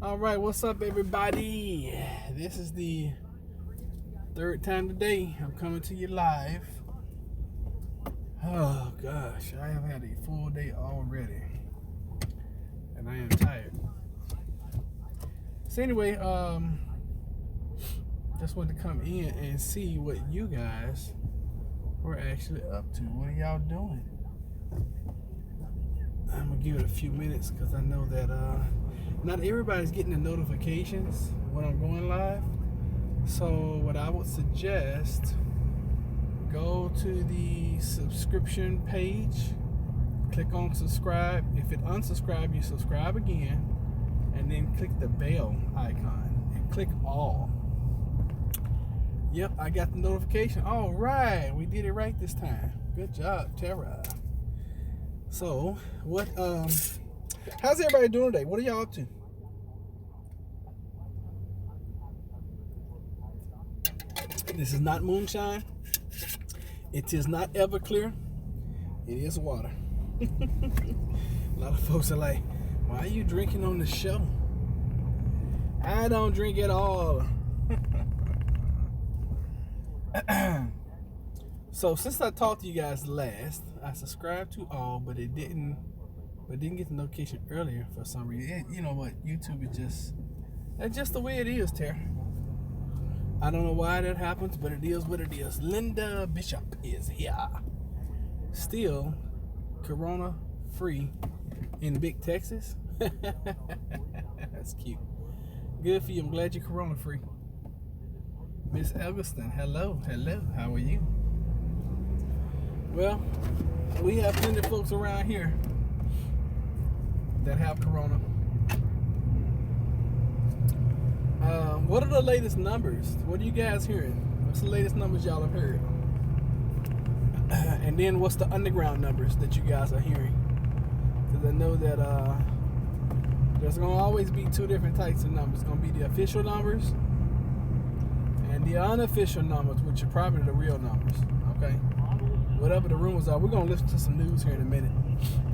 All right, what's up, everybody? This is the third time today I'm coming to you live. Oh gosh, I have had a full day already, and I am tired. So anyway, just wanted to come in and see what you guys were actually up to. What are y'all doing? I'm gonna give it a few minutes because I know that not everybody's getting the notifications when I'm going live. So what I would suggest, go to the subscription page, click on subscribe. If it unsubscribe, you subscribe again, and then click the bell icon and click all. Yep, I got the notification. All right, we did it right this time. Good job, Tara. So, how's everybody doing today? What are y'all up to? This is not moonshine. It is not Everclear. It is water. A lot of folks are like, why are you drinking on the show? I don't drink at all. So since I talked to you guys last, I subscribed to all, but it didn't get the notification earlier for some reason. You know what? YouTube is that's just the way it is, Tara. I don't know why that happens, but it is what it is. Linda Bishop is here. Still corona free in Big Texas. That's cute. Good for you. I'm glad you're corona free. Miss Elgiston, hello. How are you? Well, we have plenty of folks around here that have corona. What are the latest numbers? What are you guys hearing? What's the latest numbers y'all have heard? And then what's the underground numbers that you guys are hearing? Because I know that there's going to always be two different types of numbers. It's going to be the official numbers and the unofficial numbers, which are probably the real numbers. Okay? Whatever the rumors are, we're going to listen to some news here in a minute.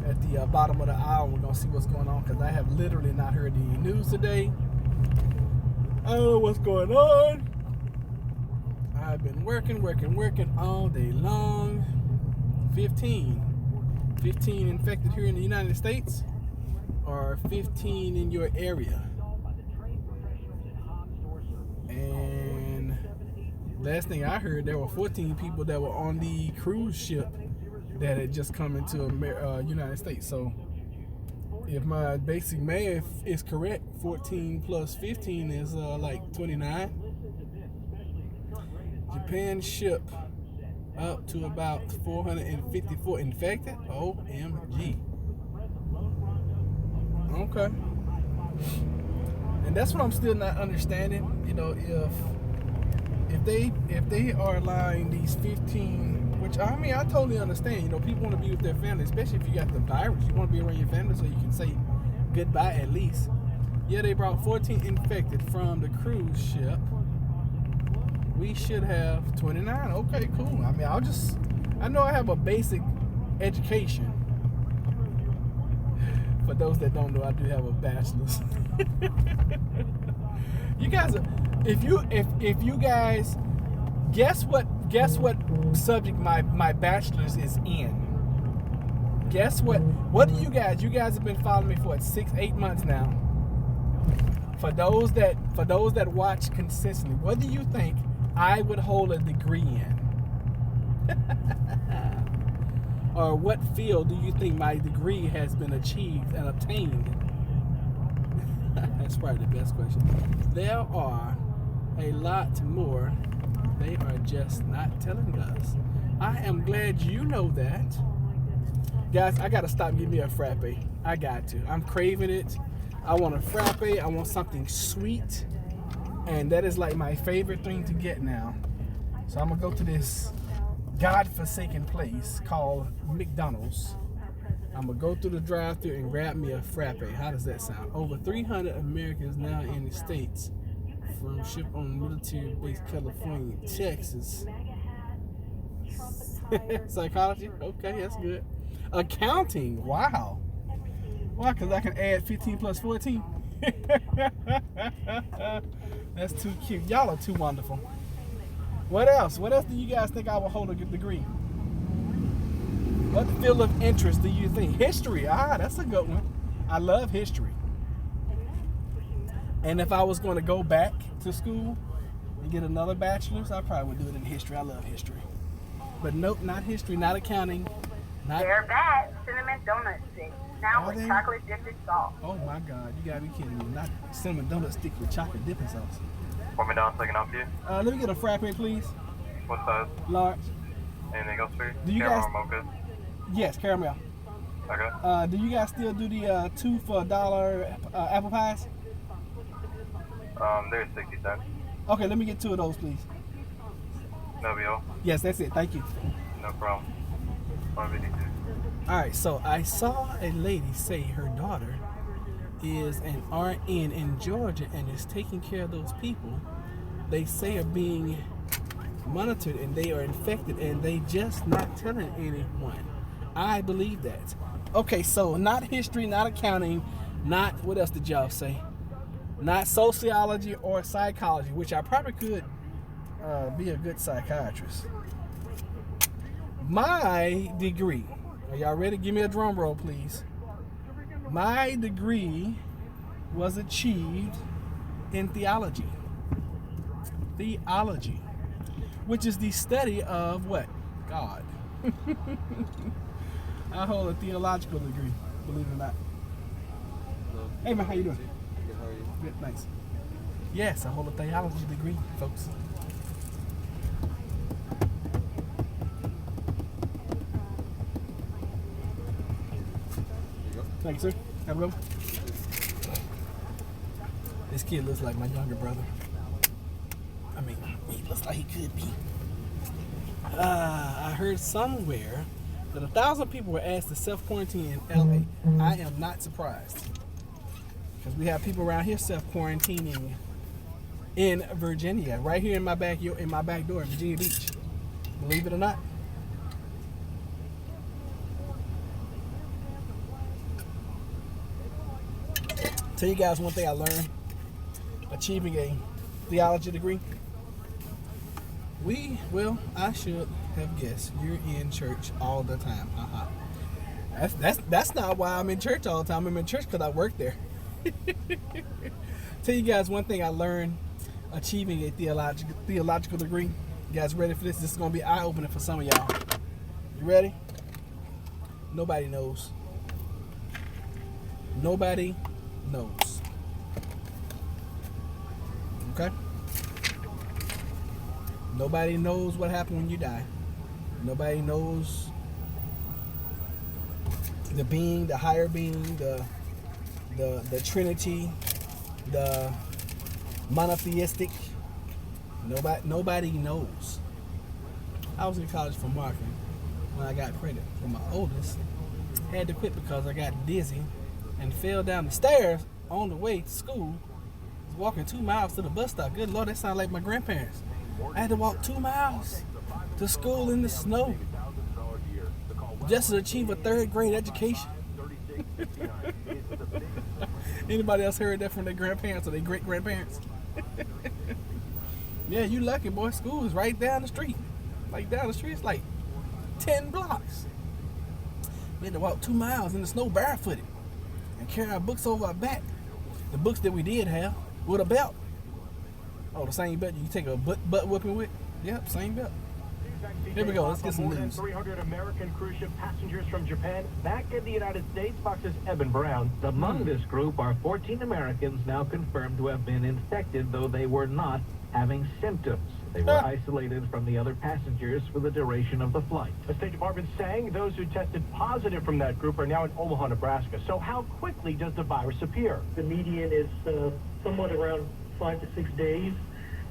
At the bottom of the hour, we're going to see what's going on, because I have literally not heard any news today. I don't know what's going on. I've been working all day long. 15 infected here in the United States, or 15 in your area. And last thing I heard, there were 14 people that were on the cruise ship that had just come into United States. So if my basic math is correct, 14 plus 15 is like 29. Japan ship up to about 454 infected. OMG. Okay. And that's what I'm still not understanding. You know, if they are allowing these 15, which I mean I totally understand. You know, people want to be with their family, especially if you got the virus. You want to be around your family so you can say goodbye at least. Yeah, they brought 14 infected from the cruise ship. We should have 29. Okay, cool. I mean, I know I have a basic education. For those that don't know, I do have a bachelor's. You guys, if you guys guess what subject my bachelor's is in. Guess what do you guys have been following me for 6-8 months now. For those that watch consistently, what do you think I would hold a degree in? Or what field do you think my degree has been achieved and obtained? That's probably the best question. There are a lot more. They are just not telling us. I am glad you know that. Guys, I got to stop getting me a frappe. I got to. I'm craving it. I want a frappe. I want something sweet. And that is like my favorite thing to get now. So I'm going to go to this godforsaken place called McDonald's. I'm going to go through the drive-thru and grab me a frappe. How does that sound? Over 300 Americans now in the States from ship on military base California, Texas. Psychology? Okay, that's good. Accounting. Wow. Why? Because I can add 15 plus 14. That's too cute. Y'all are too wonderful. What else? What else do you guys think I will hold a degree? What field of interest do you think? History. That's a good one. I love history. And if I was going to go back to school and get another bachelor's, I probably would do it in history. I love history. But nope, not history, not accounting. They're back. Cinnamon donut sticks. Now with chocolate dipped sauce. Oh my God, you gotta be kidding me. Not cinnamon donut stick with chocolate dipping sauce. Want me down so I can help you? Let me get a frappe, please. What size? Large. Anything else for you? Do you Caramel guys? or mocha? Yes, caramel. Okay. Do you guys still do the 2 for $1 apple pies? They're 60 cents. Okay, let me get 2 of those, please. No deal. Yes, that's it. Thank you. No problem. All right, so I saw a lady say her daughter is an RN in Georgia and is taking care of those people they say are being monitored and they are infected and they just not telling anyone. I believe that. Okay, so not history, not accounting, not, what else did y'all say? Not sociology or psychology, which I probably could be a good psychiatrist. My degree, are y'all ready? Give me a drum roll, please. My degree was achieved in theology. Theology, which is the study of what? God. I hold a theological degree, believe it or not. Hello. Hey man, how you doing? Good, how are you? Good, thanks. Yes, I hold a theology degree, folks. Thank you, sir. Have a good one. This kid looks like my younger brother. I mean, he looks like he could be. I heard somewhere that 1,000 people were asked to self-quarantine in LA. I am not surprised. Because we have people around here self-quarantining in Virginia, right here in my back door in Virginia Beach. Believe it or not. Tell you guys one thing I learned achieving a theology degree. I should have guessed you're in church all the time. That's not why I'm in church all the time. I'm in church because I work there. Tell you guys one thing I learned achieving a theological degree. You guys ready for this? This is going to be eye-opening for some of y'all. You ready? Nobody knows. Nobody knows. Okay? Nobody knows what happened when you die. Nobody knows the being, the higher being, the Trinity, the monotheistic. Nobody knows. I was in college for marketing when I got credit. For my oldest, had to quit because I got dizzy and fell down the stairs on the way to school. I was walking 2 miles to the bus stop. Good Lord, that sounded like my grandparents. I had to walk 2 miles to school in the snow just to achieve a 3rd grade education. Anybody else heard that from their grandparents or their great grandparents? Yeah, you lucky, boy. School is right down the street. Like down the street, it's like 10 blocks. We had to walk 2 miles in the snow barefooted and carry our books over our back. The books that we did have with a belt. Oh, the same belt you take a butt whooping with? Yep, same belt. Here we go. Let's get some news. More than 300 American cruise ship passengers from Japan back in the United States. Fox's Evan Brown. Among this group are 14 Americans now confirmed to have been infected, though they were not having symptoms. They were isolated from the other passengers for the duration of the flight. The State Department saying those who tested positive from that group are now in Omaha, Nebraska. So how quickly does the virus appear? The median is somewhat around 5 to 6 days,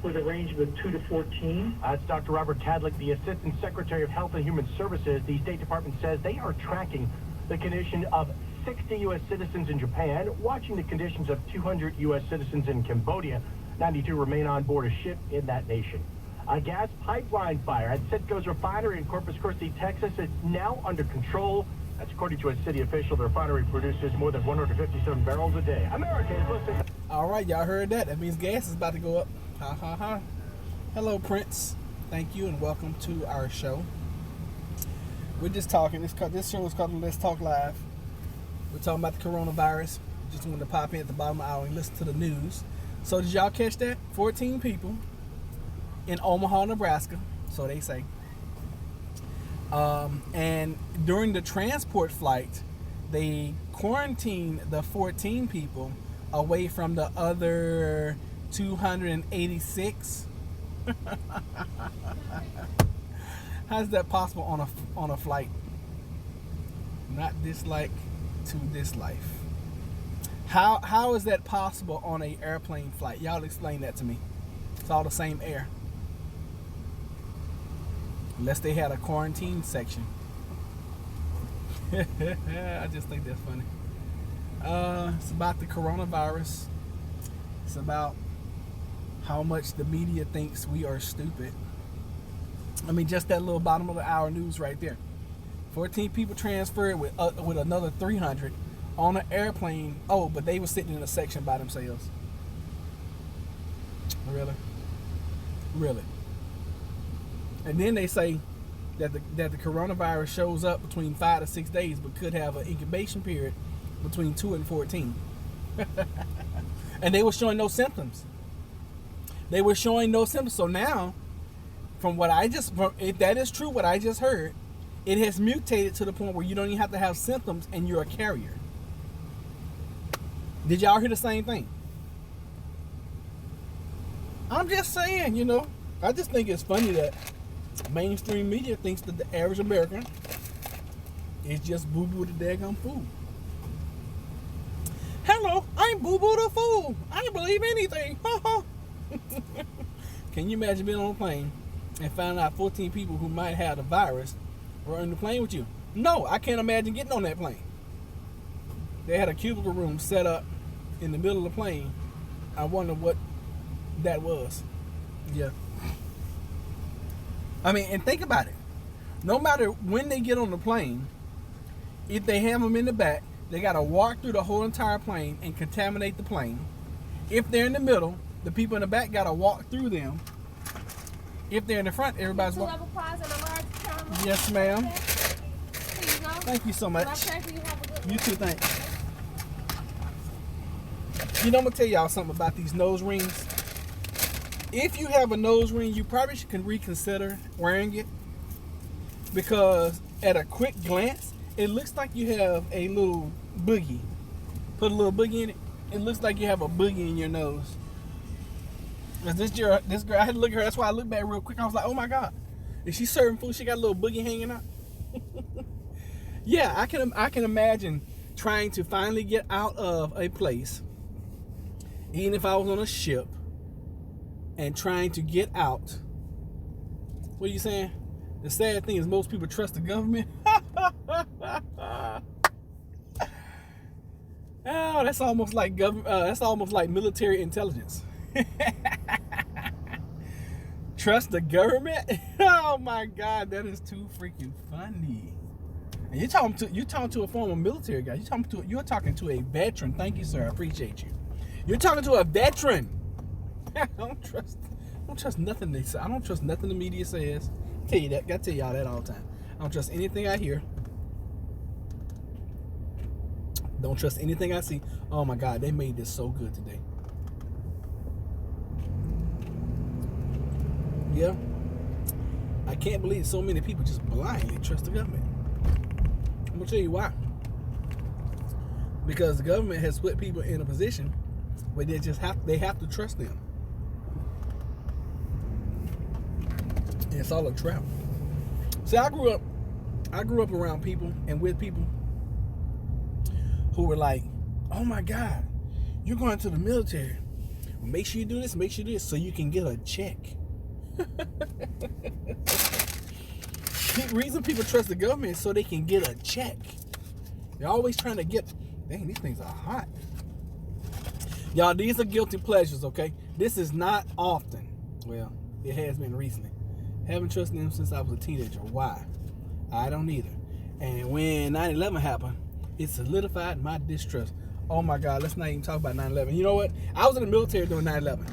with a range of 2 to 14. That's Dr. Robert Tadlick, the Assistant Secretary of Health and Human Services. The State Department says they are tracking the condition of 60 U.S. citizens in Japan, watching the conditions of 200 U.S. citizens in Cambodia. 92 remain on board a ship in that nation. A gas pipeline fire at Citgo's refinery in Corpus Christi, Texas is now under control. That's according to a city official. The refinery produces more than 157 barrels a day. America is listening. All right, y'all heard that. That means gas is about to go up. Ha ha ha. Hello, Prince. Thank you and welcome to our show. We're just talking. This show is called Let's Talk Live. We're talking about the coronavirus. Just wanted to pop in at the bottom of the hour and listen to the news. So did y'all catch that? 14 people in Omaha, Nebraska, so they say. And during the transport flight, they quarantined the 14 people away from the other 286. How's that possible on a flight? Not dislike to this life. How is that possible on an airplane flight? Y'all explain that to me. It's all the same air. Unless they had a quarantine section. I just think that's funny. It's about the coronavirus. It's about how much the media thinks we are stupid. I mean, just that little bottom of the hour news right there. 14 people transferred with another 300 on an airplane. Oh, but they were sitting in a section by themselves. Really? And then they say that the coronavirus shows up between 5 to 6 days, but could have an incubation period between 2 and 14. And they were showing no symptoms. So now, if that is true, what I just heard, it has mutated to the point where you don't even have to have symptoms and you're a carrier. Did y'all hear the same thing? I'm just saying, I just think it's funny that mainstream media thinks that the average American is just boo-boo the daggum fool. Hello, I'm boo-boo the fool. I believe anything. Can you imagine being on a plane and finding out 14 people who might have the virus were on the plane with you? No, I can't imagine getting on that plane. They had a cubicle room set up in the middle of the plane. I wonder what that was. Yeah. I mean, and think about it. No matter when they get on the plane, if they have them in the back, they got to walk through the whole entire plane and contaminate the plane. If they're in the middle, the people in the back got to walk through them. If they're in the front, everybody's walking. Yes, ma'am. Thank you so much. You too, thanks. I'm going to tell y'all something about these nose rings. If you have a nose ring, you probably can reconsider wearing it, because at a quick glance, it looks like you have a little boogie. Put a little boogie in it. It looks like you have a boogie in your nose. This girl, I had to look at her. That's why I looked back real quick. I was like, oh my God, is she serving food? She got a little boogie hanging out. Yeah, I can imagine trying to finally get out of a place, even if I was on a ship, and trying to get out. What are you saying? The sad thing is most people trust the government. Oh, that's almost like military intelligence. Trust the government? Oh my God, that is too freaking funny. And you're talking to a former military guy. You're talking to a veteran. Thank you, sir. I appreciate you. You're talking to a veteran. I don't trust nothing they say. I don't trust nothing the media says. I tell you that. I tell y'all that all the time. I don't trust anything I hear. Don't trust anything I see. Oh my God, they made this so good today. Yeah. I can't believe so many people just blindly trust the government. I'm gonna tell you why. Because the government has put people in a position where they have to trust them. And it's all a trap. See, I grew up around people and with people who were like, oh my God, you're going to the military. Make sure you do this, so you can get a check. The reason people trust the government is so they can get a check. They're always trying to get, dang, these things are hot. Y'all, these are guilty pleasures, okay? This is not often. Well, it has been recently. Haven't trusted them since I was a teenager. Why? I don't either. And when 9/11 happened, it solidified my distrust. Oh my God, let's not even talk about 9/11. You know what? I was in the military during 9/11.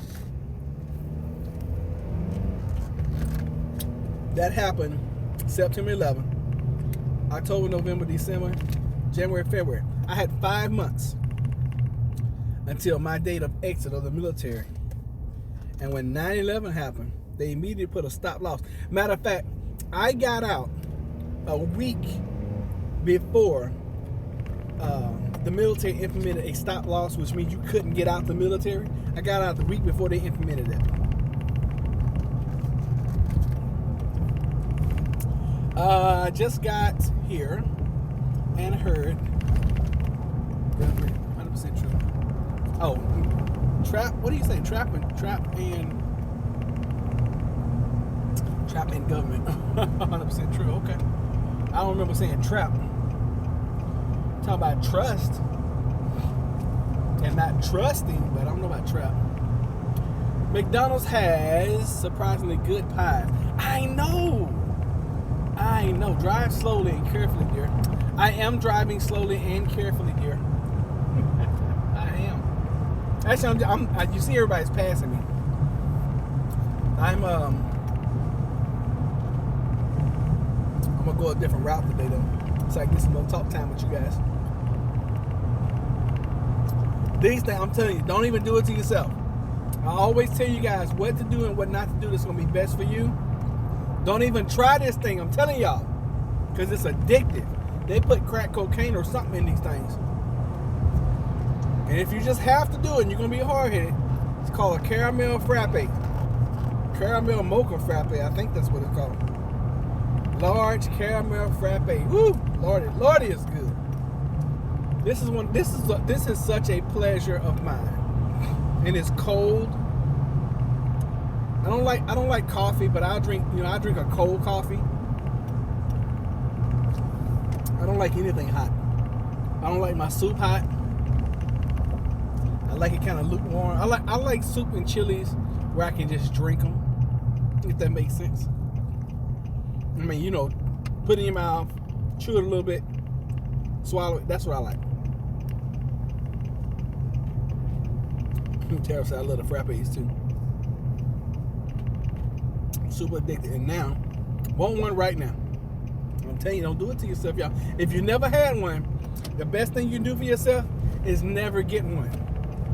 That happened September 11, October, November, December, January, February. I had 5 months until my date of exit of the military. And when 9/11 happened, they immediately put a stop loss. Matter of fact, I got out a week before the military implemented a stop loss, which means you couldn't get out the military. I got out the week before they implemented it. Just got here and heard 100% true. Oh, trap. What do you say? Trap and government. 100% true. Okay. I don't remember saying trap. Talk about trust and not trusting, but I don't know about trap. McDonald's has surprisingly good pies. I know. Drive slowly and carefully, dear. I am driving slowly and carefully, dear. I am. Actually, you see everybody's passing me. I'm gonna go a different route today, though. So I can get some more talk time with you guys. These things, I'm telling you, don't even do it to yourself. I always tell you guys what to do and what not to do that's gonna be best for you. Don't even try this thing, I'm telling y'all, because it's addictive. They put crack cocaine or something in these things. And if you just have to do it and you're gonna be hard-headed, it's called a caramel frappe. Caramel mocha frappe, I think that's what it's called. Large caramel frappe. Woo! Lordy is good. This is such a pleasure of mine. And it's cold. I don't like coffee, but I drink a cold coffee. I don't like anything hot. I don't like my soup hot. I like it kind of lukewarm. I like soup and chilies where I can just drink them, if that makes sense. I mean, put it in your mouth, chew it a little bit, swallow it. That's what I like. Tara said I love the frappes too. Super addicted. And now, want one right now. I'm telling you, don't do it to yourself, y'all. If you never had one, the best thing you can do for yourself is never get one.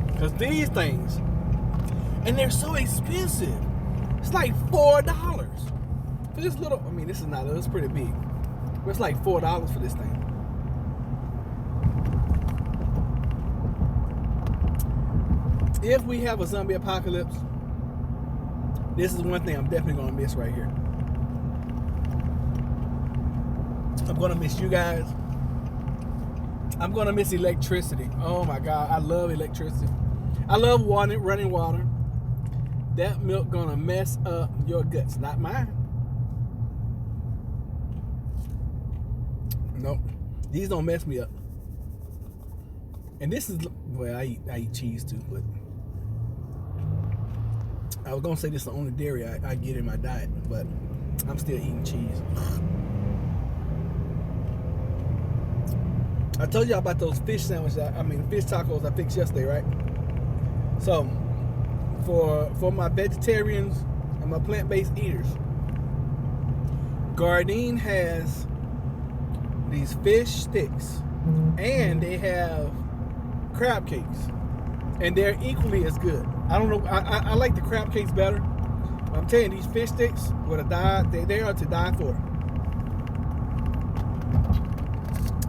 Because these things, and they're so expensive. It's like $4. For this little, this is not, it's pretty big. But it's like $4 for this thing. If we have a zombie apocalypse, this is one thing I'm definitely going to miss right here. I'm going to miss you guys. I'm going to miss electricity. Oh my God, I love electricity. I love running water. That milk going to mess up your guts, not mine. Nope. These don't mess me up. And this is, well, I eat cheese too, but I was gonna say this is the only dairy I get in my diet, but I'm still eating cheese. I told y'all about those fish sandwiches, fish tacos I fixed yesterday, right? So, for my vegetarians and my plant-based eaters, Gardein has these fish sticks, and they have crab cakes, and they're equally as good. I don't know, I like the crab cakes better. But I'm telling you, these fish sticks they are to die for.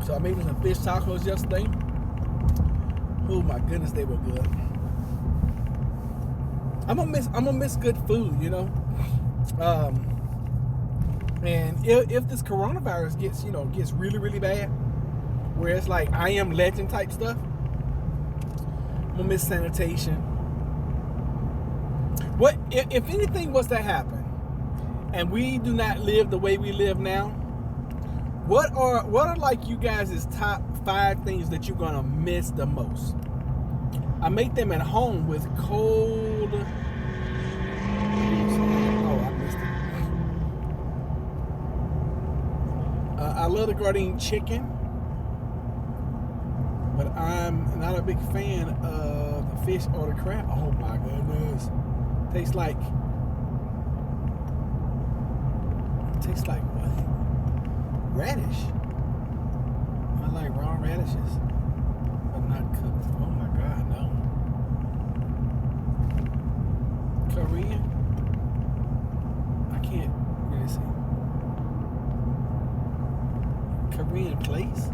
So I made some fish tacos yesterday. Oh my goodness, they were good. I'm gonna miss good food, And if this coronavirus gets really, really bad, where it's like I Am Legend type stuff, I'm gonna miss sanitation. What if anything was to happen, and we do not live the way we live now? What are like you guys' top 5 things that you're gonna miss the most? I make them at home with cold. Oh, I missed it. I love the Gardein chicken, but I'm not a big fan of the fish or the crab. Oh my goodness. Tastes like what? Radish. I like raw radishes, but not cooked. Oh my God, no. Korean? I can't really see. Korean place?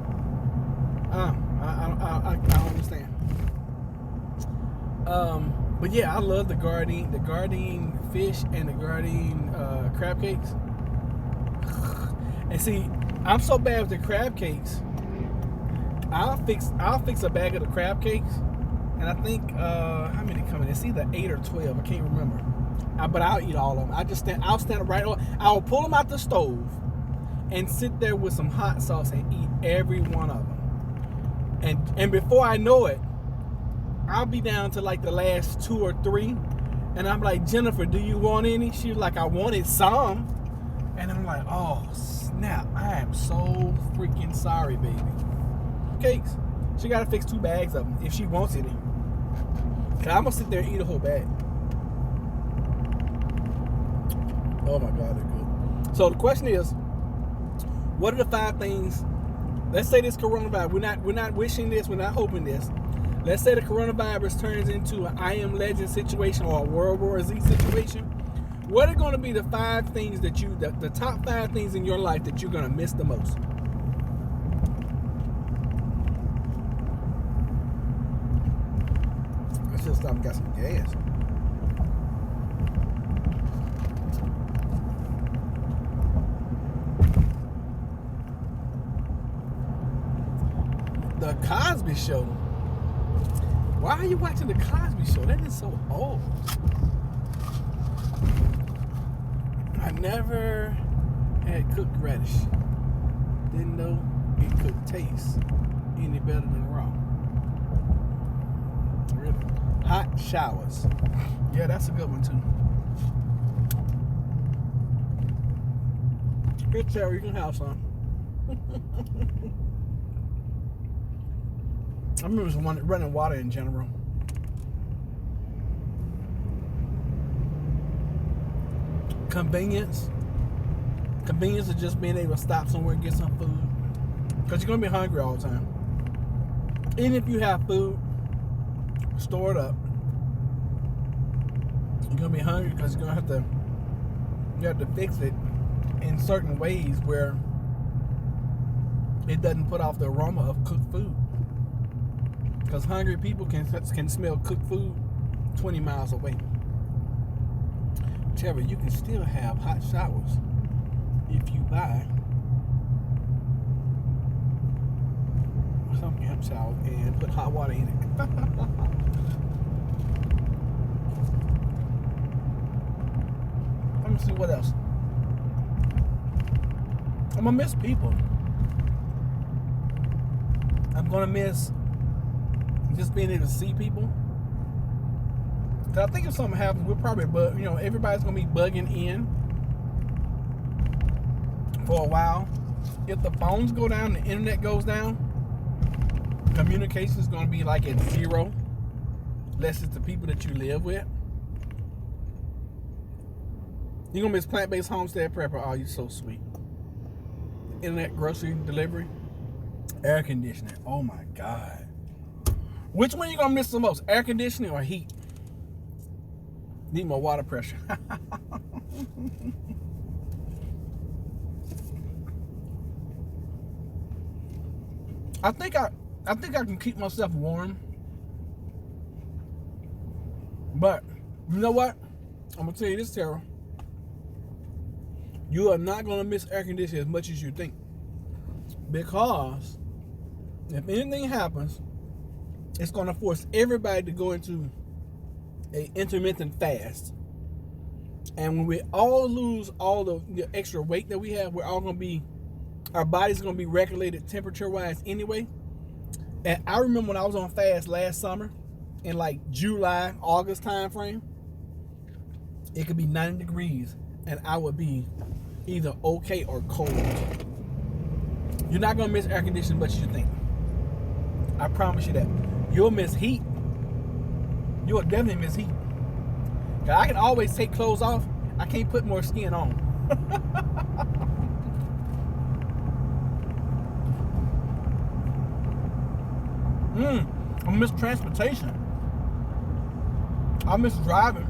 I don't understand. But yeah, I love the Gardein fish and the Gardein crab cakes. And see, I'm so bad with the crab cakes. I'll fix a bag of the crab cakes, and I think how many come in? It's either 8 or 12. I can't remember. But I'll eat all of them. I'll stand right on. I'll pull them out the stove and sit there with some hot sauce and eat every one of them. And before I know it, I'll be down to like the last 2 or 3, and I'm like, Jennifer, do you want any? She's like, I wanted some, and I'm like, oh snap, I am so freaking sorry, baby. Cakes, she gotta fix 2 bags of them if she wants any. Cause I'm gonna sit there and eat a whole bag. Oh my God, they're good. So the question is, what are the 5 things? Let's say this coronavirus, we're not wishing this, we're not hoping this. Let's say the coronavirus turns into an I Am Legend situation or a World War Z situation. What are going to be the 5 things that the top 5 things in your life that you're going to miss the most? I should stop and got some gas. The Cosby Show. Why are you watching the Cosby Show? That is so old. I never had cooked radish. Didn't know it could taste any better than raw. Really? Hot showers. Yeah, that's a good one too. Here, Terry, you can have some. I remember running water in general. Convenience of just being able to stop somewhere and get some food, because you're gonna be hungry all the time. Even if you have food, store it up. You're gonna be hungry because you have to fix it in certain ways where it doesn't put off the aroma of cooked food. Because hungry people can smell cooked food 20 miles away. Trevor, you can still have hot showers if you buy some camp shower and put hot water in it. Let me see what else. I'm gonna miss people. I'm gonna miss just being able to see people. Cause I think if something happens, we'll probably, everybody's gonna be bugging in for a while. If the phones go down, the internet goes down, communication is gonna be like at 0, unless it's the people that you live with. You're gonna miss Plant Based Homestead Prepper. Oh, you're so sweet. Internet, grocery delivery, air conditioning. Oh my God. Which one you gonna miss the most? Air conditioning or heat? Need more water pressure. I think I can keep myself warm. But you know what? I'm gonna tell you this, Tara. You are not gonna miss air conditioning as much as you think. Because if anything happens, it's going to force everybody to go into an intermittent fast. And when we all lose all the extra weight that we have, our body's going to be regulated temperature-wise anyway. And I remember when I was on fast last summer, in like July, August time frame, it could be 90 degrees, and I would be either okay or cold. You're not gonna miss air conditioning much as you think. I promise you that. You'll miss heat. You'll definitely miss heat. 'Cause I can always take clothes off. I can't put more skin on. I miss transportation. I miss driving.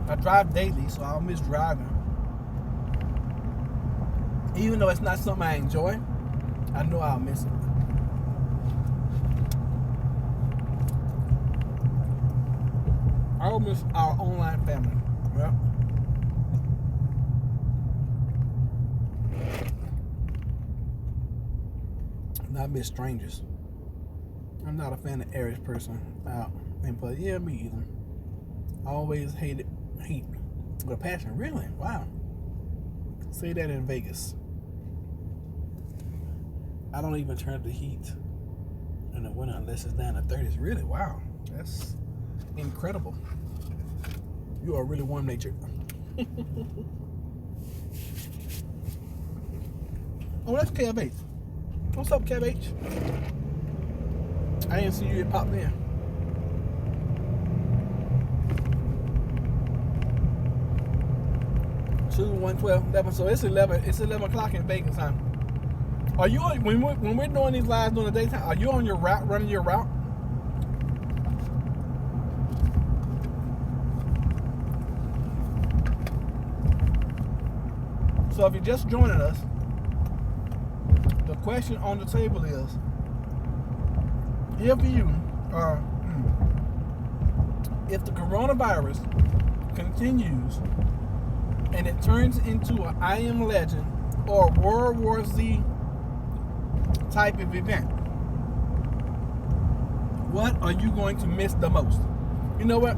I drive daily, so I'll miss driving. Even though it's not something I enjoy, I know I'll miss it. I'll miss our online family. Well, I miss strangers. I'm not a fan of average person out and play. Yeah, me either. I always hated heat with a passion. Really? Wow. Say that in Vegas. I don't even turn up the heat in the winter unless it's down to 30s. Really? Wow. That's incredible. You are really warm natured. Oh, that's KFH. What's up, KFH? I didn't see you pop in. Two 112 11. So it's 11. It's 11 o'clock in Vegas time. Are you on, when we're doing these lives during the daytime? Are you on your route, running your route? So if you're just joining us, the question on the table is, if the coronavirus continues and it turns into an I Am Legend or World War Z type of event, what are you going to miss the most? You know what?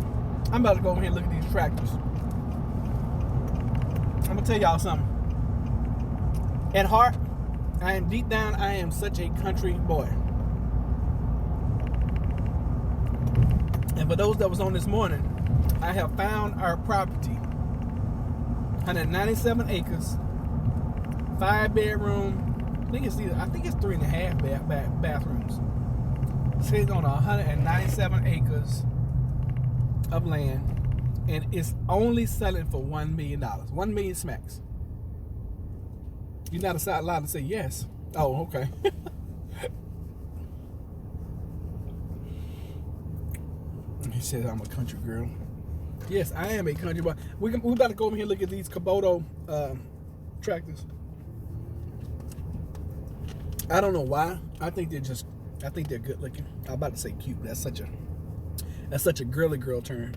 I'm about to go over here and look at these tractors. I'm gonna tell y'all something. At heart, I am deep down, I am such a country boy. And for those that was on this morning, I have found our property. 197 acres, 5-bedroom. I think it's 3.5 bathrooms. Sitting on 197 acres of land, and it's only selling for $1 million. 1 million smacks. You're not allowed to say yes. Oh, okay. He said I'm a country girl. Yes, I am a country boy. We about to go over here and look at these Kubota tractors. I don't know why. I think they're good looking. I'm about to say cute. That's such a girly girl term.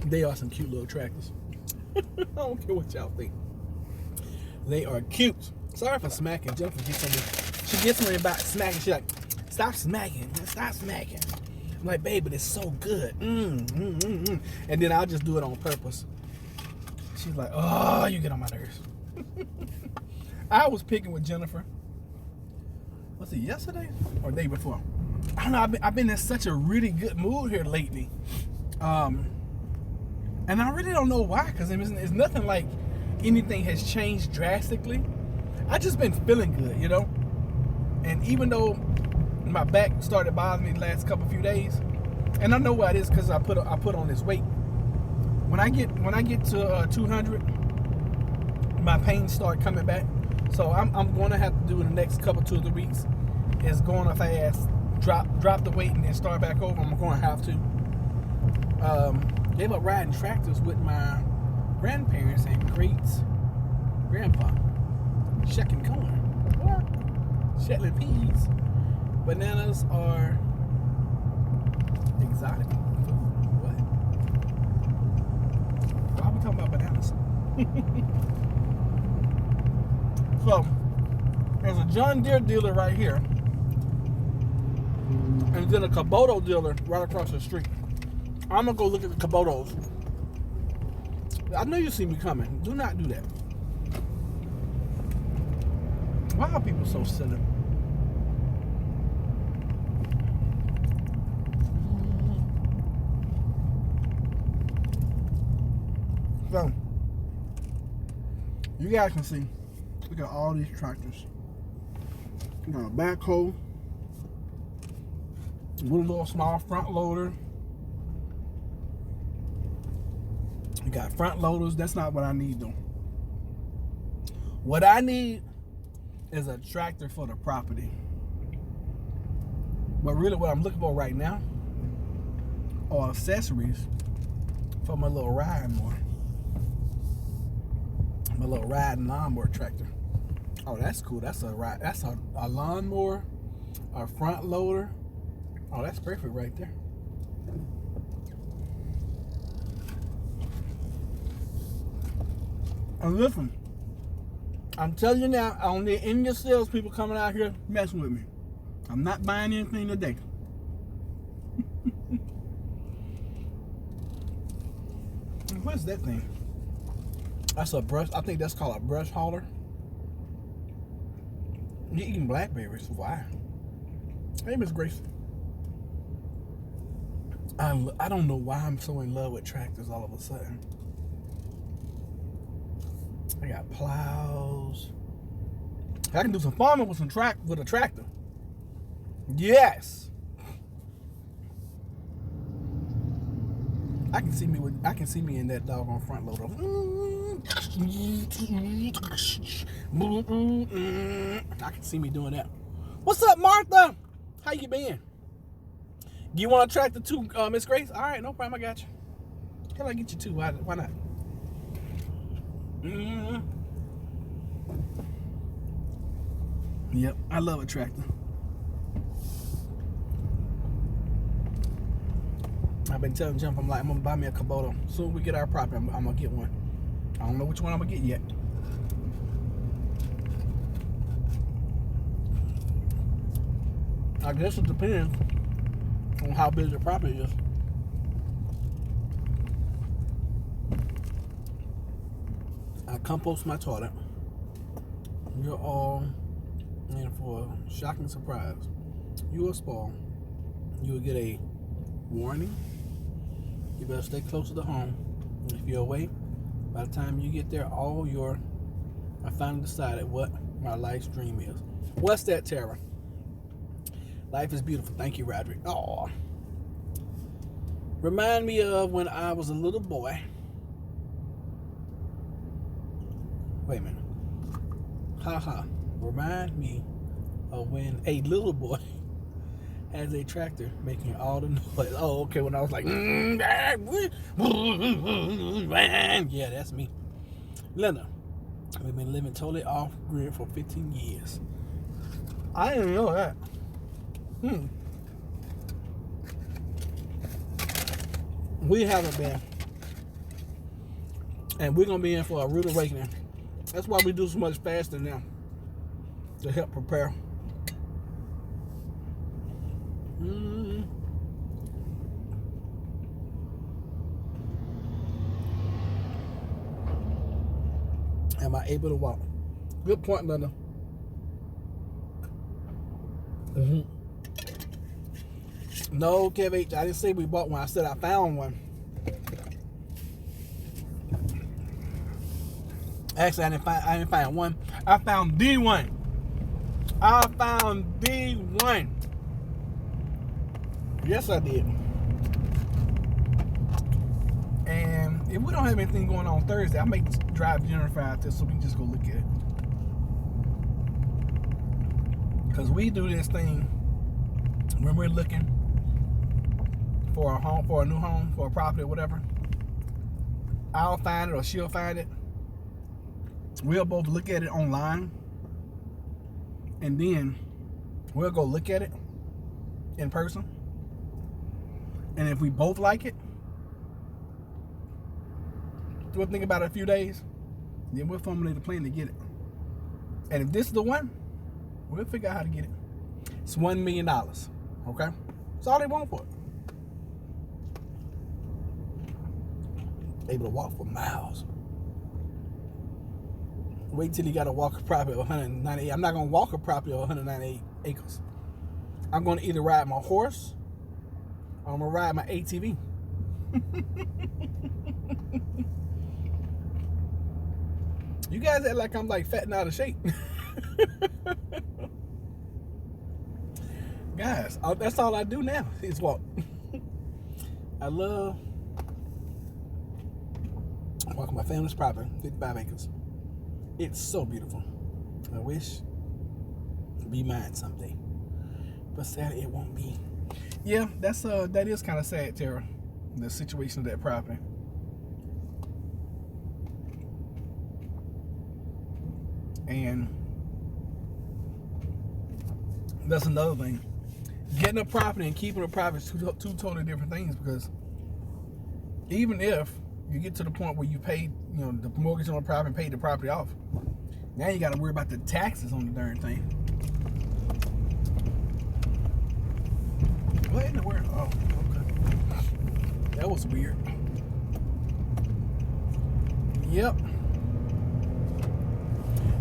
They are some cute little tractors. I don't care what y'all think. They are cute. Sorry for smacking. Jennifer gets on me. She gets on me about smacking. She's like, stop smacking. Stop smacking. I'm like, baby, it's so good. And then I'll just do it on purpose. She's like, oh, you get on my nerves. I was picking with Jennifer. Was it yesterday or the day before? I don't know. I've been in such a really good mood here lately. And I really don't know why, because it's nothing like anything has changed drastically. I just been feeling good, you know. And even though my back started bothering me the last few days, and I know why it is, because I put on this weight. When I get to 200, my pains start coming back. So I'm going to have to do in the next 2 or 3 weeks is going to fast, drop the weight, and then start back over. I'm going to have to. Gave up riding tractors with my grandparents and great-grandpa. Shucking corn. What? Shetland peas. Bananas are exotic food. What? Why are we talking about bananas? So, there's a John Deere dealer right here, and then a Kubota dealer right across the street. I'm gonna go look at the Kubotas. I know you see me coming. Do not do that. Why are people so silly? So, you guys can see, Look at all these tractors. You got a backhoe, with a little small front loader. You got front loaders. That's not what I need though. What I need is a tractor for the property. But really what I'm looking for right now are accessories for my little riding mower. My little riding lawnmower tractor. Oh, that's cool. That's a lawnmower, a front loader. Oh, that's perfect right there. And listen, I'm telling you now, I don't need any of your salespeople coming out here messing with me. I'm not buying anything today. What's that thing? That's a brush. I think that's called a brush hauler. You're eating blackberries. Why? Hey, Miss Grace. I don't know why I'm so in love with tractors all of a sudden. I got plows. I can do some farming with a tractor. Yes. I can see me in that doggone front loader. I can see me doing that. What's up, Martha? How you been? Do you want a tractor too, Miss Grace? All right, no problem. I got you. Can I get you two? Why not? Yep, I love a tractor. I've been telling Jump, I'm gonna buy me a Kubota. Soon we get our property, I'm gonna get one. I don't know which one I'm gonna get yet. I guess it depends on how big the property is. I compost my toilet. You're all in for a shocking surprise. You will spoil. You will get a warning. You better stay closer to home. If you're away, by the time you get there, I finally decided what my life's dream is. What's that, Tara? Life is beautiful. Thank you, Roderick. Aw. Remind me of when I was a little boy. Wait a minute. Remind me of when a little boy has a tractor making all the noise. Oh, okay. When I was like, yeah, that's me. Linda, we've been living totally off grid for 15 years. I didn't know that. We haven't been. And we're going to be in for a rude awakening. That's why we do so much fasting now. To help prepare. Am I able to walk? Good point, Linda. No, Kev H, I didn't say we bought one. I said I found one. Actually, I didn't find one. I found the one. I found the one. Yes, I did. And if we don't have anything going on Thursday, I may drive Jennifer out there so we can just go look at it. Because we do this thing when we're looking for a home, for a new home, for a property or whatever. I'll find it or she'll find it. We'll both look at it online. And then we'll go look at it in person. And if we both like it, we'll think about it a few days. Then we'll formulate a plan to get it. And if this is the one, we'll figure out how to get it. It's $1 million. Okay? That's all they want for it. Able to walk for miles. Wait till you got to walk a property of 198. I'm not going to walk a property of 198 acres. I'm going to either ride my horse or I'm going to ride my ATV. You guys act like I'm like fat and out of shape. Guys, that's all I do now is walk. I love walking my family's property, 55 acres. It's so beautiful. I wish it'd be mine someday, but sadly it won't be. Yeah, that is kind of sad, Tara. The situation of that property. And that's another thing. Getting a property and keeping a property is two totally different things, because even if you get to the point where you paid, the mortgage on the property and paid the property off, now you got to worry about the taxes on the darn thing. What in the world? Oh, okay. That was weird. Yep.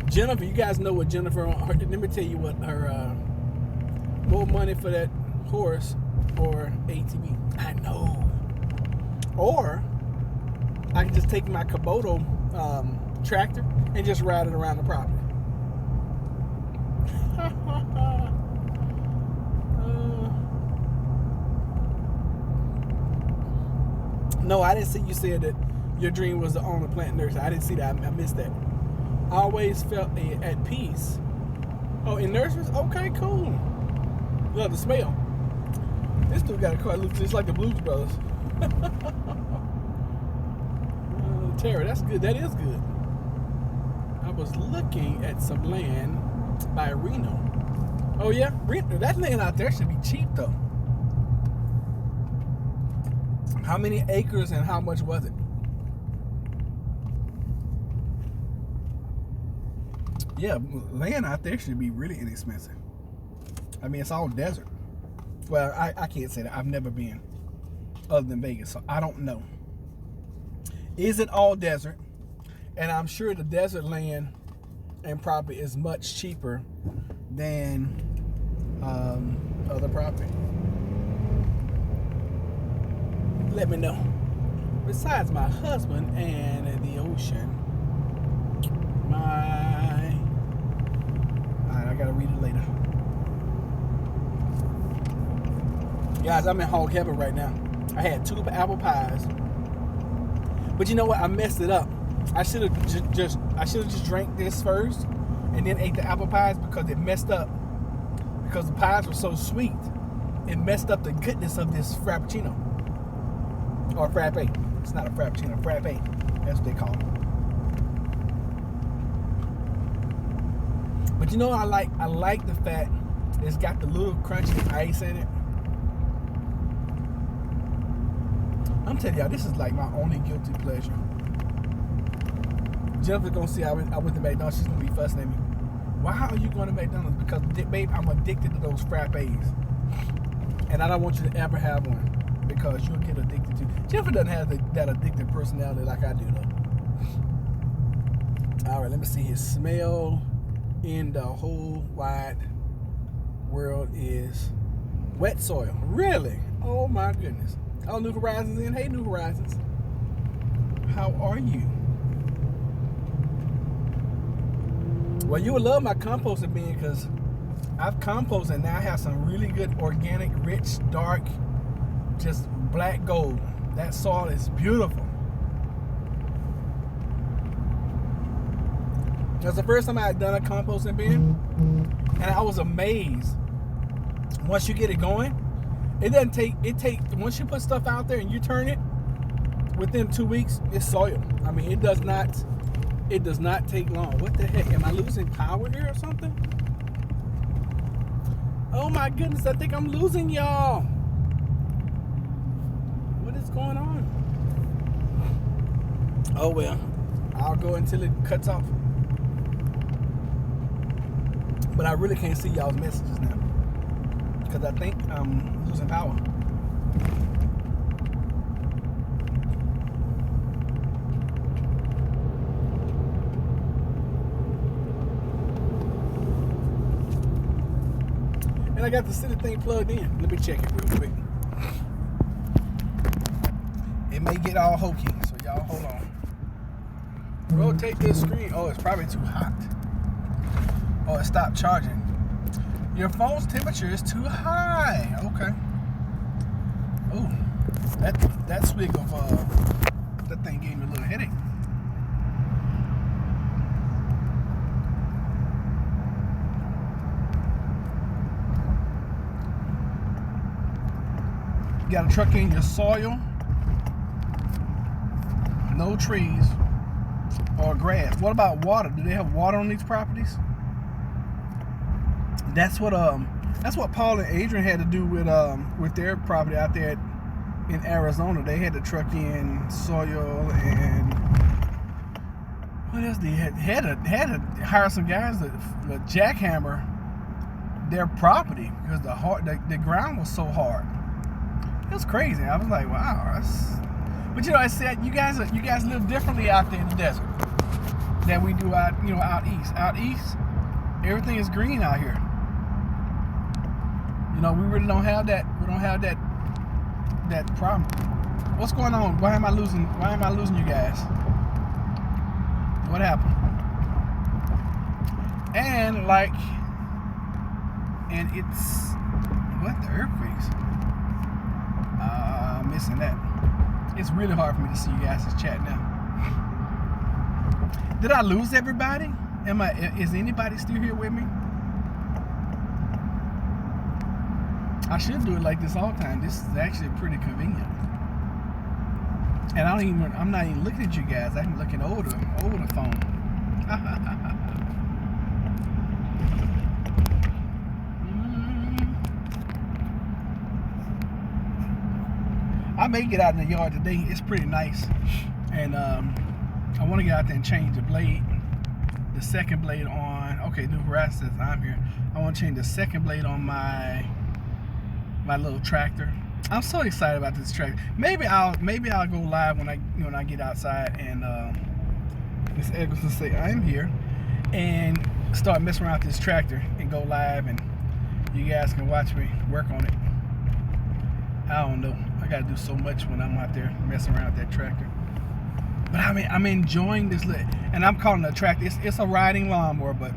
Jennifer, you guys know what Jennifer, let me tell you what her, more money for that horse or ATV. I know. Or I can just take my Kubota tractor and just ride it around the property. No, I didn't see you said that your dream was to own a plant nursery. I didn't see that. I missed that. I always felt at peace. Oh, in nurseries? Okay, cool. Love the smell. This dude got a car that looks just like the Blues Brothers. Tara, that's good. That is good. I was looking at some land by Reno. Oh yeah, that land out there should be cheap though. How many acres and how much was it? Yeah, land out there should be really inexpensive. I mean, it's all desert. Well, I can't say that. I've never been other than Vegas, so I don't know. Is it all desert? And I'm sure the desert land and property is much cheaper than other property. Let me know. Besides my husband and the ocean, alright, I gotta read it later. Guys, I'm in hog heaven right now. I had 2 apple pies, but you know what? I messed it up. I should have just drank this first and then ate the apple pies, because it messed up. Because the pies were so sweet, it messed up the goodness of this frappuccino. Or frappe. It's not a frappuccino, frappe. That's what they call it. But you know what I like the fact it's got the little crunchy ice in it. I'm telling y'all, this is like my only guilty pleasure. Jennifer's gonna see I went to McDonald's. She's gonna be fussing at me. Why are you going to McDonald's? Because, babe, I'm addicted to those frappes. And I don't want you to ever have one, because you'll get addicted to. Jennifer doesn't have that addictive personality like I do, though. All right, let me see here. Smell in the whole wide world is wet soil. Really? Oh, my goodness. Oh, New Horizons in. Hey, New Horizons. How are you? Well, you would love my composting bin, because I've composted and now I have some really good organic, rich, dark, just black gold. That soil is beautiful. That's the first time I had done a composting bin, and I was amazed. Once you get it going, it doesn't take, once you put stuff out there and you turn it, within 2 weeks, it's soil. I mean, it does not take long. What the heck? Am I losing power here or something? Oh my goodness, I think I'm losing y'all. What is going on? Oh well, I'll go until it cuts off. But I really can't see y'all's messages now, because I think I'm losing power. And I got the city thing plugged in. Let me check it real quick. It may get all hokey, so y'all hold on. Rotate this screen. Oh, it's probably too hot. Oh, it stopped charging. Your phone's temperature is too high. Okay. Oh, that swig of that thing gave me a little headache. You got to truck in your soil. No trees or grass. What about water? Do they have water on these properties? That's what Paul and Adrian had to do with their property out there in Arizona. They had to truck in soil and what else? They had to hire some guys to jackhammer their property because the ground was so hard. It was crazy. I was like, wow. But I said you guys live differently out there in the desert than we do out east. Out east, everything is green out here. We really don't have that. We don't have that problem. What's going on? Why am I losing you guys? What happened? And it's what, the earthquakes? I'm missing that. It's really hard for me to see you guys' chat now. Did I lose everybody? Is anybody still here with me? I should do it like this all the time. This is actually pretty convenient. And I'm not even looking at you guys. I'm looking over the phone. I may get out in the yard today. It's pretty nice. And I want to get out there and change the blade. The second blade on, okay, New Horizon says I'm here. I want to change the second blade on my little tractor. I'm so excited about this tractor. Maybe I'll go live when I get outside and Miss Eggleston say I'm here and start messing around with this tractor and go live and you guys can watch me work on it. I don't know. I gotta do so much when I'm out there messing around with that tractor. But I'm enjoying this and I'm calling it a tractor. It's a riding lawnmower, but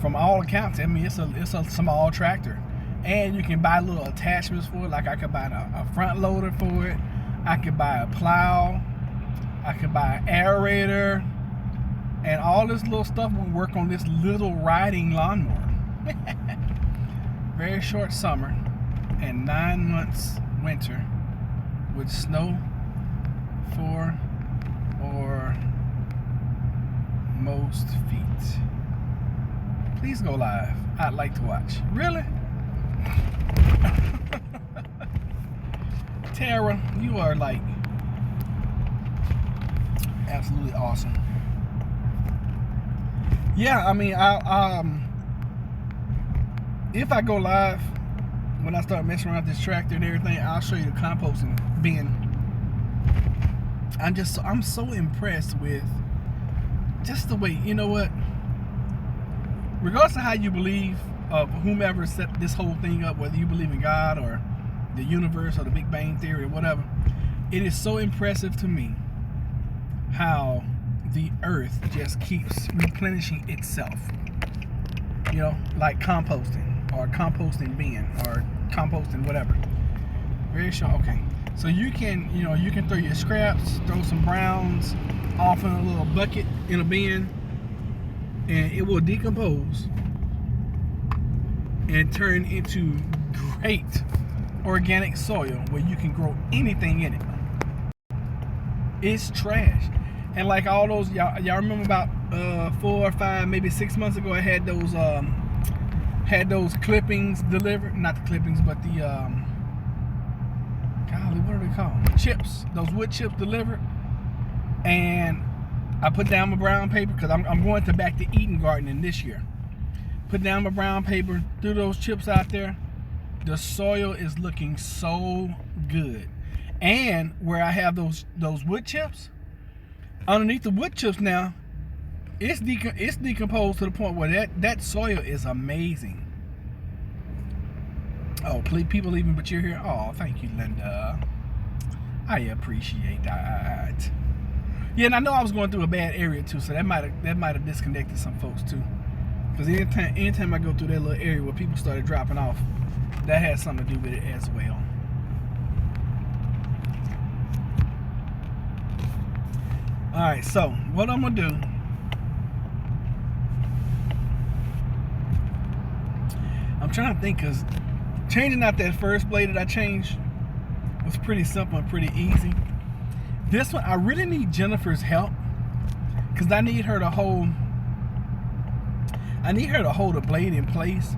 from all accounts, it's a small tractor. And you can buy little attachments for it. Like I could buy a front loader for it. I could buy a plow. I could buy an aerator. And all this little stuff will work on this little riding lawnmower. Very short summer and 9 months winter with snow for or most feet. Please go live. I'd like to watch. Really? Tara, you are like absolutely awesome. Yeah, if I go live when I start messing around with this tractor and everything, I'll show you the composting bin. I'm so impressed with just the way, regardless of how you believe of whomever set this whole thing up, whether you believe in God or the universe or the Big Bang Theory or whatever, it is so impressive to me how the earth just keeps replenishing itself. Like composting or composting bin or composting whatever. Very sure. Okay, so you can throw your scraps, throw some browns off in a little bucket in a bin, and it will decompose and turn into great organic soil where you can grow anything in it. It's trash. And like all those, y'all remember about 4 or 5, maybe 6 months ago, I had those clippings delivered. Not the clippings, but the golly, what are they called? Chips. Those wood chips delivered. And I put down my brown paper because I'm going back to Eden gardening this year. Put down my brown paper, threw those chips out there. The soil is looking so good. And where I have those wood chips, underneath the wood chips now, it's decomposed to the point where that soil is amazing. Oh, please, people leaving, but you're here. Oh, thank you, Linda. I appreciate that. Yeah, and I know I was going through a bad area too, so that might have disconnected some folks too. Because anytime I go through that little area where people started dropping off, that has something to do with it as well. All right, so what I'm gonna do, I'm trying to think, because changing out that first blade that I changed was pretty simple and pretty easy. This one, I really need Jennifer's help, because I need her to hold the blade in place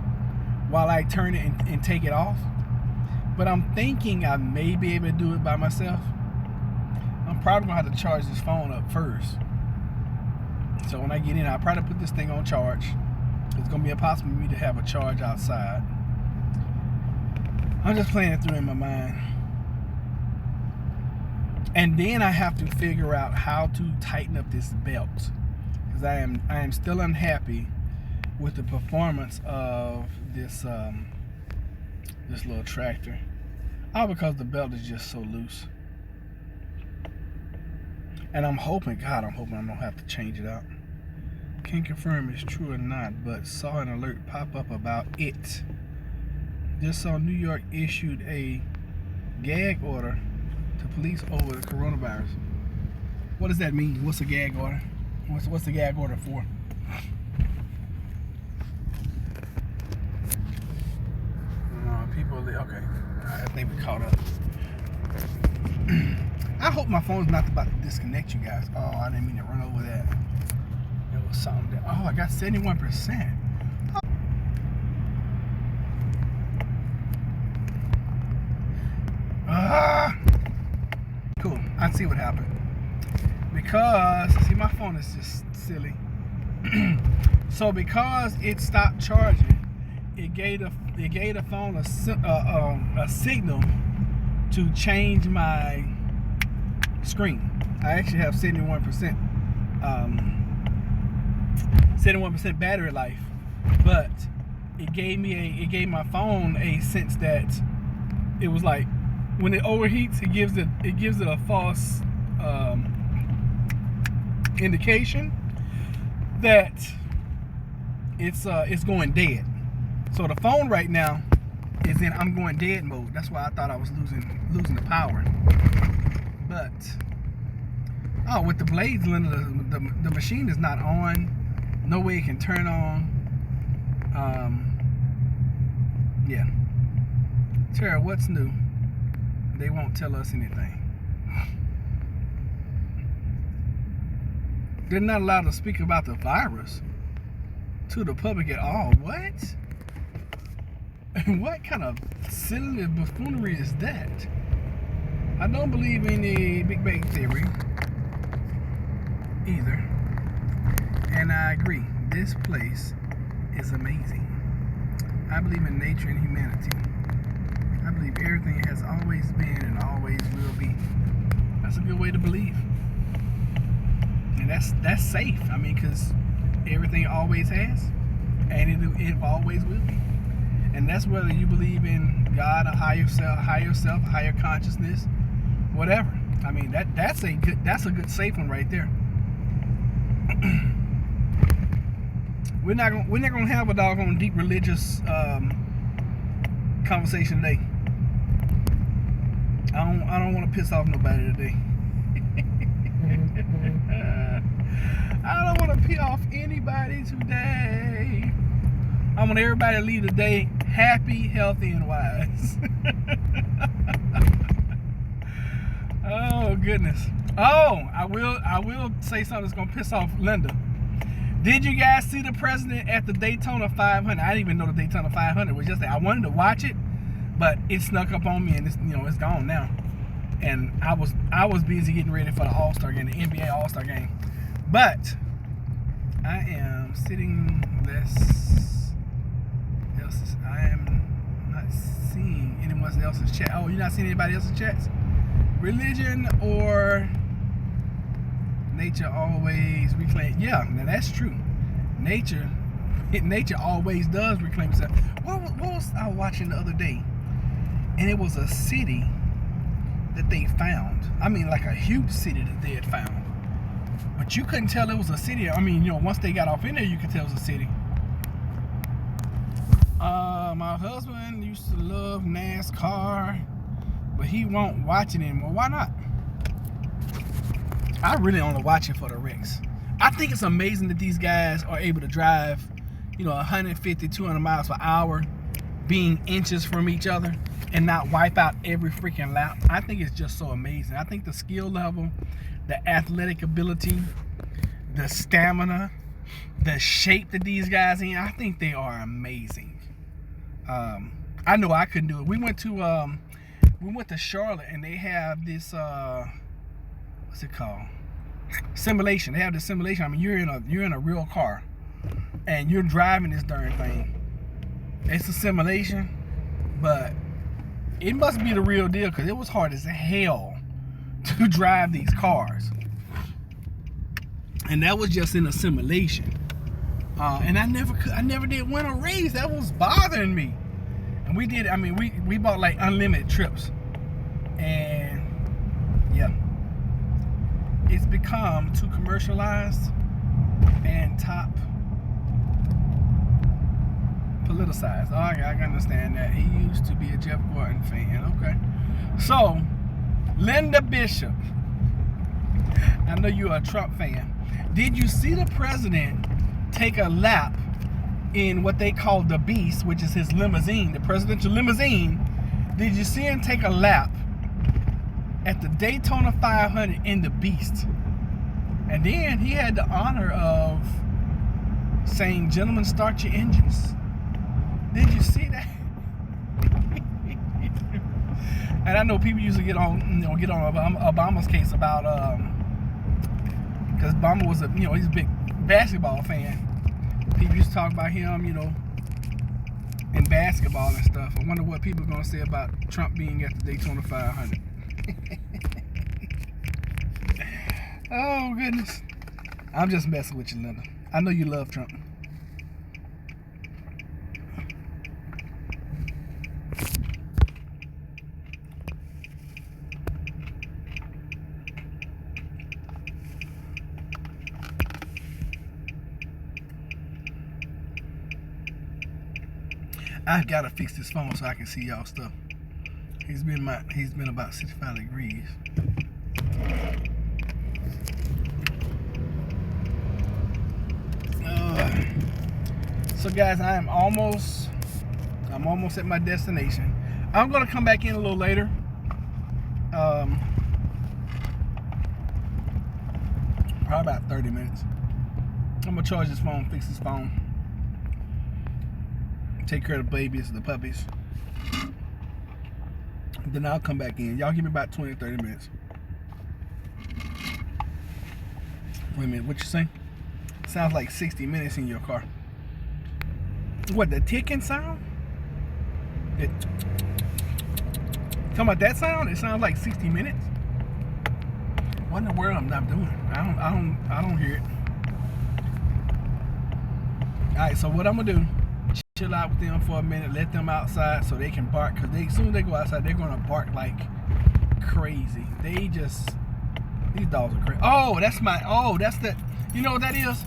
while I turn it and take it off. But I'm thinking I may be able to do it by myself. I'm probably gonna have to charge this phone up first. So when I get in, I'll probably put this thing on charge. It's gonna be impossible for me to have a charge outside. I'm just playing it through in my mind. And then I have to figure out how to tighten up this belt, because I am still unhappy with the performance of this this little tractor. All because the belt is just so loose. And I'm hoping I don't have to change it out. Can't confirm it's true or not, but saw an alert pop up about it. Just saw New York issued a gag order to police over the coronavirus. What does that mean? What's a gag order? What's the gag order for? Okay, I think we caught up. I hope my phone's not about to disconnect, you guys. Oh, I didn't mean to run over that. It was something that, oh, I got 71%. Cool, I see what happened. Because, see, my phone is just silly. So because it stopped charging, it gave the phone a signal to change my screen. I actually have 71% battery life, but it gave my phone a sense that it was like when it overheats, it gives it a false indication that it's going dead. So the phone right now is in I'm going dead mode. That's why I thought I was losing the power. But with the blades, the machine is not on. No way it can turn on. Yeah. Tara, what's new? They won't tell us anything. They're not allowed to speak about the virus to the public at all. What? What kind of silly buffoonery is that? I don't believe in the Big Bang Theory either. And I agree, this place is amazing. I believe in nature and humanity. I believe everything has always been and always will be. That's a good way to believe. And that's safe. I mean, because everything always has, and it always will be. And that's whether you believe in God, a higher self, higher consciousness, whatever. I mean, that's a good safe one right there. We're not gonna have a doggone deep religious conversation today. I don't want to piss off nobody today. I don't want to piss off anybody today. I want everybody to leave the day happy, healthy, and wise. Oh goodness. Oh, I will say something that's gonna piss off Linda. Did you guys see the president at the Daytona 500? I didn't even know the Daytona 500 was yesterday. I wanted to watch it, but it snuck up on me, and it's gone now. And I was busy getting ready for the All-Star game, the NBA All-Star game. But I am sitting I am not seeing anyone else's chat. Oh, you're not seeing anybody else's chats? Religion or nature always reclaim. Yeah, now that's true. Nature always does reclaim itself. What was I watching the other day? And it was a city that they found. I mean, like a huge city that they had found. But you couldn't tell it was a city. I mean, once they got off in there, you could tell it was a city. My husband used to love NASCAR, but he won't watch it anymore. Why not? I really only watch it for the wrecks. I think it's amazing that these guys are able to drive, 150, 200 miles per hour, being inches from each other, and not wipe out every freaking lap. I think it's just so amazing. I think the skill level, the athletic ability, the stamina, the shape that these guys in, I think they are amazing. I know I couldn't do it. We went to Charlotte, and they have this what's it called? Simulation. They have this simulation. I mean, you're in a real car, and you're driving this darn thing. It's a simulation, but it must be the real deal, because it was hard as hell to drive these cars, and that was just in a simulation. And I never did win a race. That was bothering me. And we did. I mean, we bought like unlimited trips, and yeah, it's become too commercialized and top politicized. Oh, I can understand that. He used to be a Jeff Gordon fan. Okay, so Linda Bishop, I know you're a Trump fan. Did you see the president take a lap in what they call the Beast, which is his limousine, the presidential limousine? Did you see him take a lap at the Daytona 500 in the Beast? And then he had the honor of saying, "Gentlemen, start your engines." Did you see that? And I know people usually get on Obama's case about because Obama was he's a big basketball fan. People used to talk about him, in basketball and stuff. I wonder what people are gonna say about Trump being at the Daytona 500. Oh goodness, I'm just messing with you, Linda. I know you love Trump. I've got to fix this phone so I can see y'all stuff. He's been about 65 degrees. So guys, I'm almost at my destination. I'm gonna come back in a little later. Probably about 30 minutes. I'm gonna charge this phone, fix this phone, take care of the babies, the puppies. Then I'll come back in. Y'all give me about 20 or 30 minutes. Wait a minute, what you saying? Sounds like 60 minutes in your car. What, the ticking sound? Talking about that sound? It sounds like 60 minutes. What in the world am I doing? I don't hear it. Alright, so what I'm gonna do, chill out with them for a minute, let them outside so they can bark, because as soon as they go outside, they're gonna bark like crazy. These dogs are crazy. That's the, you know what that is?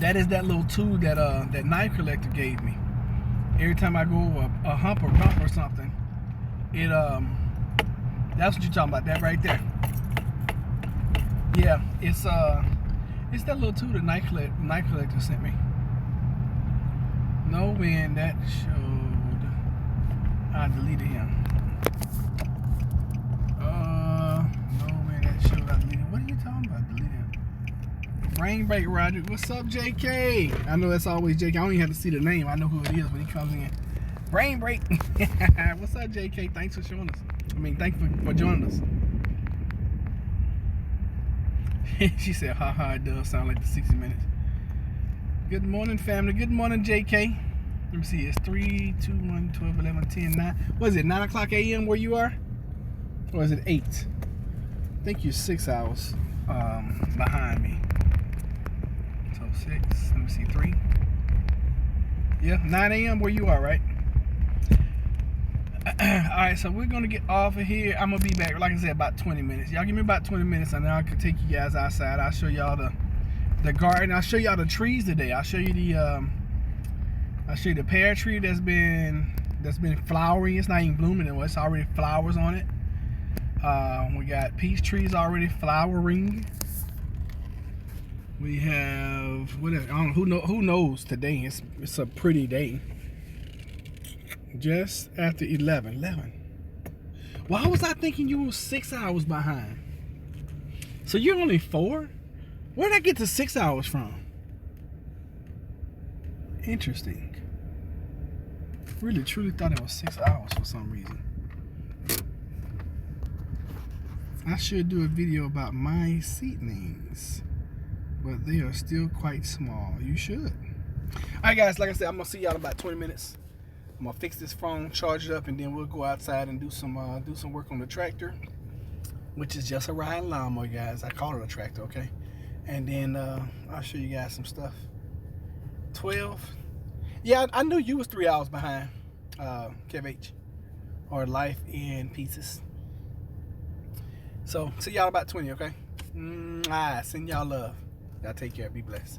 That is that little tool that knife collector gave me. Every time I go over a hump or bump or something, it that's what you're talking about, that right there. Yeah, it's that little tool that knife collector sent me. No, when that showed, I deleted him. No, when that showed, I deleted him. What are you talking about, deleted him? Brain break, Roger. What's up, JK? I know that's always JK. I don't even have to see the name. I know who it is when he comes in. Brain break. What's up, JK? Thanks for showing us. Thanks for joining us. She said, haha, it does sound like the 60 minutes. Good morning, family. Good morning, JK. Let me see. It's 3, 2, 1, 12, 11, 10, 9. What is it, 9 o'clock a.m. where you are? Or is it 8? I think you're 6 hours behind me. So 6, let me see, 3. Yeah, 9 a.m. where you are, right? Alright, so we're gonna get off of here. I'm gonna be back, like I said, about 20 minutes. Y'all give me about 20 minutes and then I can take you guys outside. I'll show y'all the garden. I'll show y'all the trees today. I'll show you the pear tree that's been flowering. It's not even blooming anymore. It's already flowers on it. We got peach trees already flowering. We have what else? I don't know, who knows today. It's a pretty day. Just after 11. Why was I thinking you were 6 hours behind? So you're only 4? Where did I get to 6 hours from? Interesting. Really, truly thought it was 6 hours for some reason. I should do a video about my seedlings, but they are still quite small. You should. Alright guys, like I said, I'm gonna see y'all in about 20 minutes. I'm gonna fix this phone, charge it up, and then we'll go outside and do some work on the tractor, which is just a riding lawnmower, guys. I call it a tractor, okay? And then I'll show you guys some stuff. 12. Yeah, I knew you was 3 hours behind, Kev H, or Life in Pieces. So see y'all about 20, okay? Send y'all love. Y'all take care. Be blessed.